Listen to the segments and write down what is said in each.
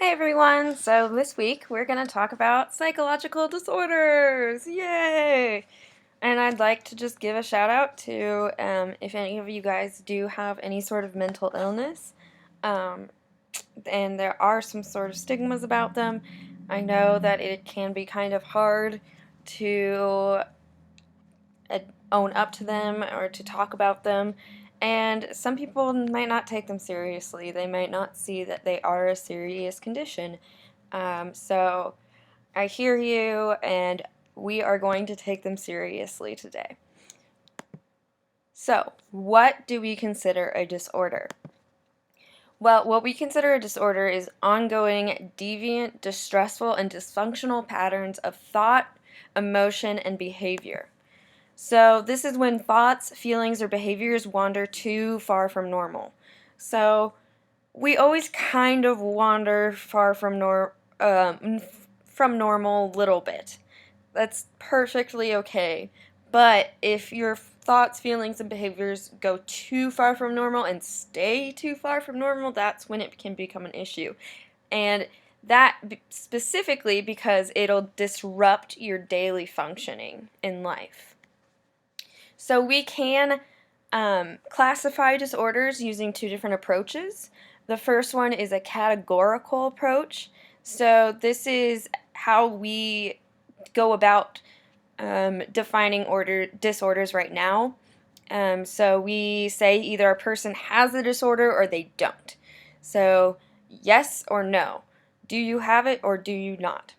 Hi everyone! So this week we're going to talk about psychological disorders! Yay! And I'd like to just give a shout out to if any of you guys do have any sort of mental illness, and there are some sort of stigmas about them. I know that it can be kind of hard to own up to them or to talk about them. And some people might not take them seriously. They might not see that they are a serious condition. So I hear you, and we are going to take them seriously today. So, what do we consider a disorder? Well, what we consider a disorder is ongoing, deviant, distressful, and dysfunctional patterns of thought, emotion, and behavior. So this is when thoughts, feelings, or behaviors wander too far from normal. So we always kind of wander far from normal a little bit. That's perfectly okay. But if your thoughts, feelings, and behaviors go too far from normal and stay too far from normal, that's when it can become an issue. And that specifically because it'll disrupt your daily functioning in life. So we can classify disorders using two different approaches. The first one is a categorical approach. So this is how we go about defining disorders right now. So we say either a person has a disorder or they don't. So yes or no. Do you have it or do you not?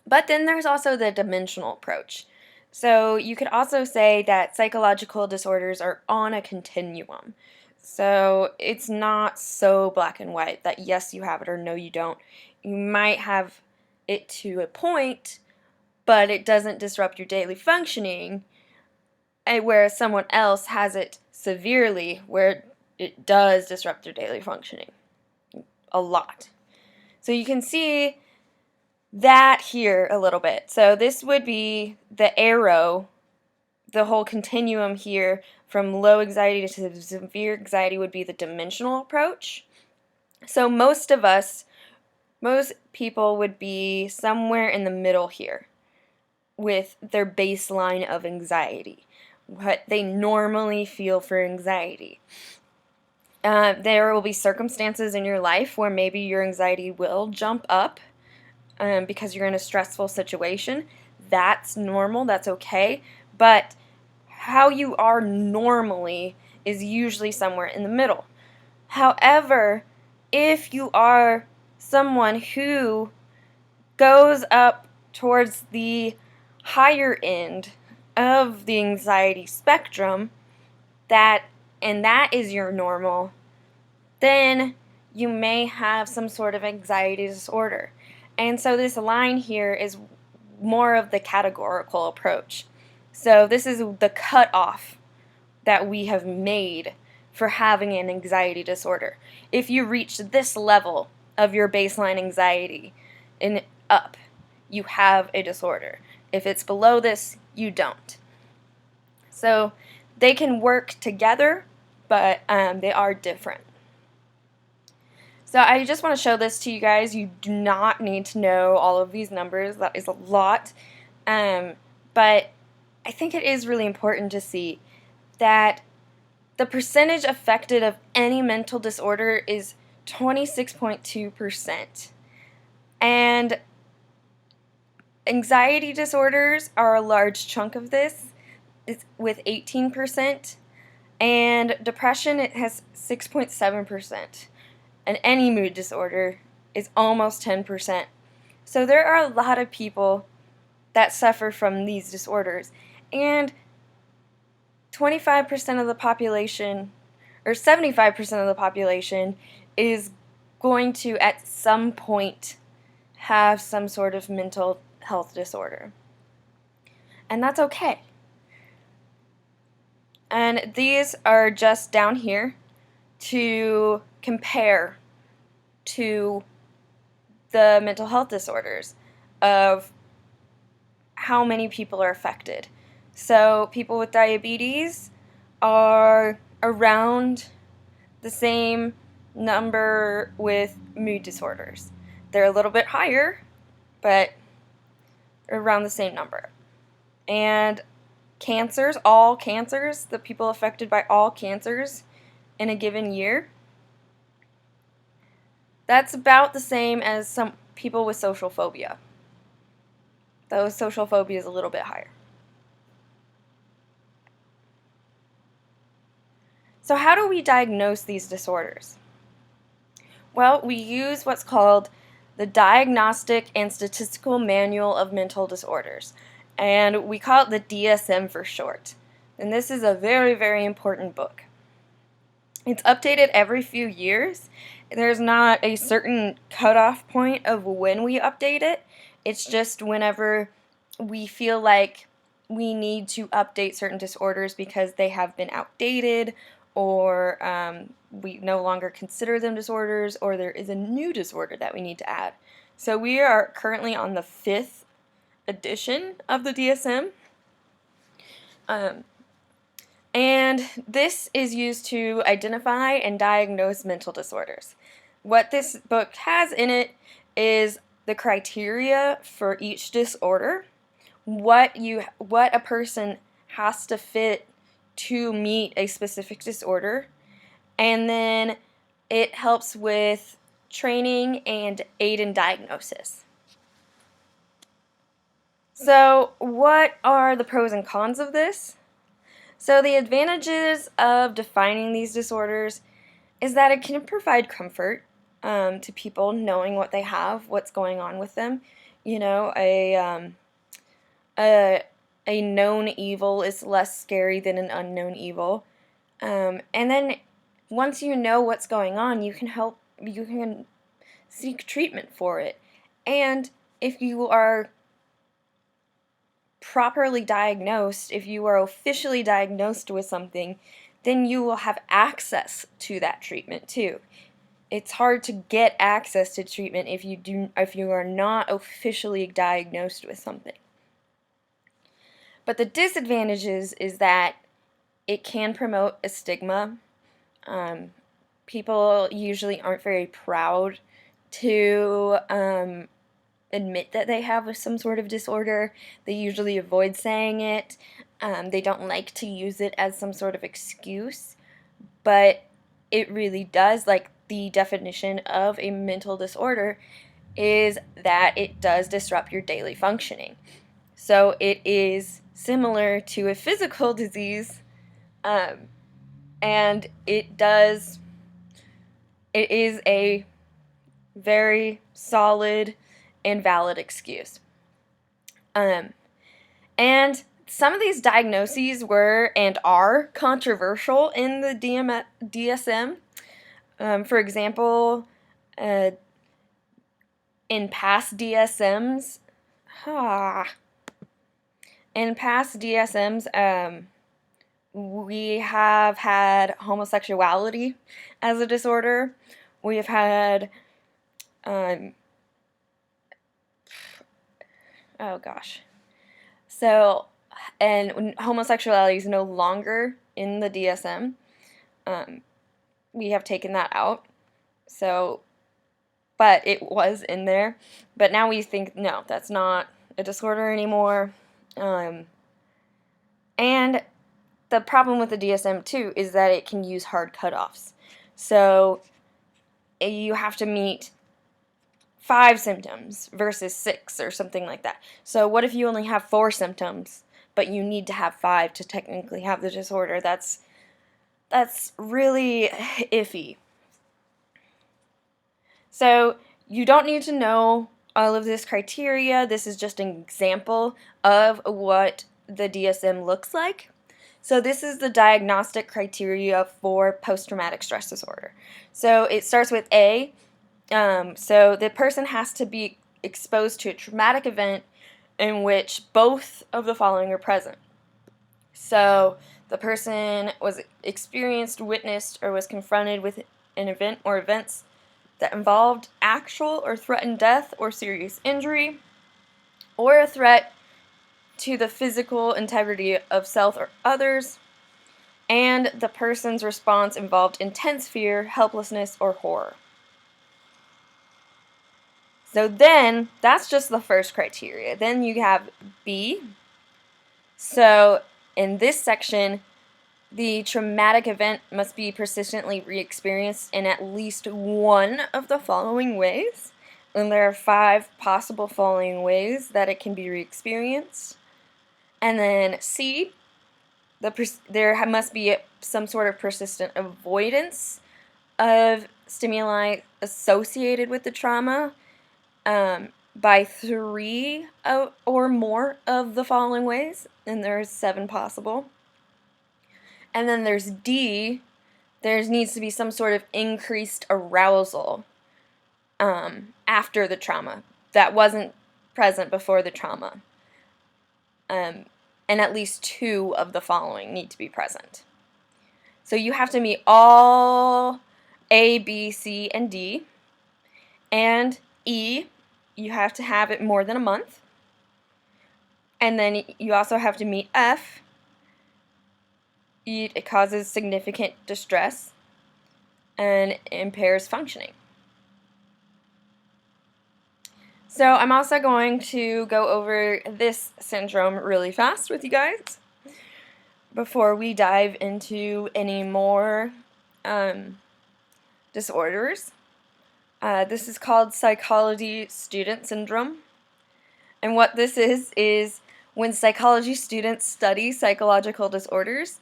But then there's also the dimensional approach. So you could also say that psychological disorders are on a continuum. So it's not so black and white that yes, you have it or no, you don't. You might have it to a point, but it doesn't disrupt your daily functioning, whereas someone else has it severely where it does disrupt their daily functioning a lot. So you can see that here a little bit. So this would be the arrow, the whole continuum here from low anxiety to severe anxiety would be the dimensional approach. So most people would be somewhere in the middle here with their baseline of anxiety, what they normally feel for anxiety. There will be circumstances in your life where maybe your anxiety will jump up because you're in a stressful situation. That's normal, that's okay, but how you are normally is usually somewhere in the middle. However, if you are someone who goes up towards the higher end of the anxiety spectrum, that is your normal, then you may have some sort of anxiety disorder. And so this line here is more of the categorical approach. So this is the cutoff that we have made for having an anxiety disorder. If you reach this level of your baseline anxiety and up, you have a disorder. If it's below this, you don't. So they can work together, but they are different. So I just want to show this to you guys. You do not need to know all of these numbers. That is a lot. But I think it is really important to see that the percentage affected of any mental disorder is 26.2%. And anxiety disorders are a large chunk of this. It's with 18%. And depression, it has 6.7%. And any mood disorder is almost 10%. So there are a lot of people that suffer from these disorders. And 25% of the population, or 75% of the population, is going to at some point have some sort of mental health disorder. And that's okay. And these are just down here to compare to the mental health disorders of how many people are affected. So people with diabetes are around the same number with mood disorders. They're a little bit higher, but around the same number. And cancers, all cancers, the people affected by all cancers in a given year, that's about the same as some people with social phobia. Though social phobia is a little bit higher. So how do we diagnose these disorders? Well, we use what's called the Diagnostic and Statistical Manual of Mental Disorders, and we call it the DSM for short. And this is a very, very important book. It's updated every few years. There's not a certain cutoff point of when we update it. It's just whenever we feel like we need to update certain disorders because they have been outdated, or we no longer consider them disorders, or there is a new disorder that we need to add. So we are currently on the 5th edition of the DSM. And this is used to identify and diagnose mental disorders. What this book has in it is the criteria for each disorder, what a person has to fit to meet a specific disorder, and then it helps with training and aid in diagnosis. So what are the pros and cons of this? So the advantages of defining these disorders is that it can provide comfort to people knowing what they have, what's going on with them. You know, a known evil is less scary than an unknown evil. And then once you know what's going on, you can seek treatment for it. And if you are properly diagnosed, if you are officially diagnosed with something, then you will have access to that treatment too. It's hard to get access to treatment if you are not officially diagnosed with something. But the disadvantages is that it can promote a stigma. People usually aren't very proud to admit that they have some sort of disorder. They usually avoid saying it. They don't like to use it as some sort of excuse, but it really does. Like, the definition of a mental disorder is that it does disrupt your daily functioning. So it is similar to a physical disease, and it is a very solid and valid excuse. And some of these diagnoses were and are controversial in the DSM. For example, in past DSMs, we have had homosexuality as a disorder. We have had, and homosexuality is no longer in the DSM. We have taken that out. So, but it was in there. But now we think, no, that's not a disorder anymore. And the problem with the DSM too is that it can use hard cutoffs. So you have to meet 5 symptoms versus 6 or something like that. So what if you only have 4 symptoms, but you need to have 5 to technically have the disorder? That's really iffy. So you don't need to know all of this criteria. This is just an example of what the DSM looks like. So this is the diagnostic criteria for post-traumatic stress disorder. So it starts with A. So the person has to be exposed to a traumatic event in which both of the following are present. So the person was experienced, witnessed, or was confronted with an event or events that involved actual or threatened death or serious injury, or a threat to the physical integrity of self or others, and the person's response involved intense fear, helplessness, or horror. So then, that's just the first criteria. Then you have B. So in this section, the traumatic event must be persistently re-experienced in at least one of the following ways. And there are 5 possible following ways that it can be re-experienced. And then C, there must be some sort of persistent avoidance of stimuli associated with the trauma by 3 or more of the following ways, and there's 7 possible. And then there's D, there needs to be some sort of increased arousal after the trauma that wasn't present before the trauma. And at least 2 of the following need to be present. So you have to meet all A, B, C, and D. And E, you have to have it more than a month. And then you also have to meet F. It causes significant distress and impairs functioning. So I'm also going to go over this syndrome really fast with you guys before we dive into any more disorders. This is called psychology student syndrome. And what this is when psychology students study psychological disorders,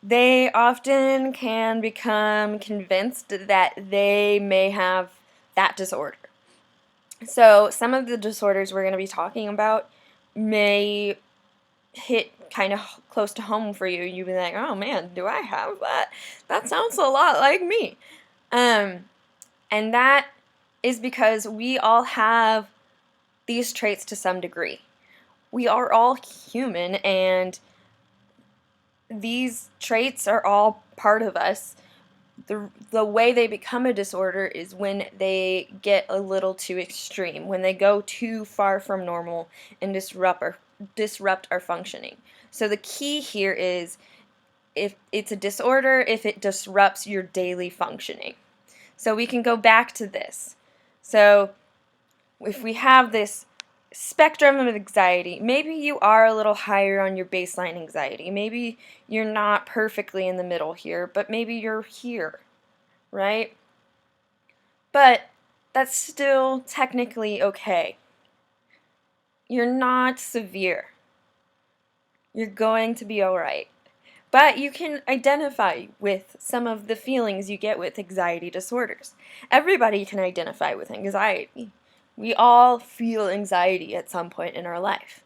they often can become convinced that they may have that disorder. So some of the disorders we're going to be talking about may hit kind of close to home for you. You'd be like, oh man, do I have that? That sounds a lot like me. And that is because we all have these traits to some degree. We are all human, and these traits are all part of us. The way they become a disorder is when they get a little too extreme, when they go too far from normal and disrupt our functioning. So the key here is if it's a disorder, if it disrupts your daily functioning. So we can go back to this. So if we have this spectrum of anxiety, maybe you are a little higher on your baseline anxiety. Maybe you're not perfectly in the middle here, but maybe you're here, right? But that's still technically okay. You're not severe. You're going to be alright. But you can identify with some of the feelings you get with anxiety disorders. Everybody can identify with anxiety. We all feel anxiety at some point in our life.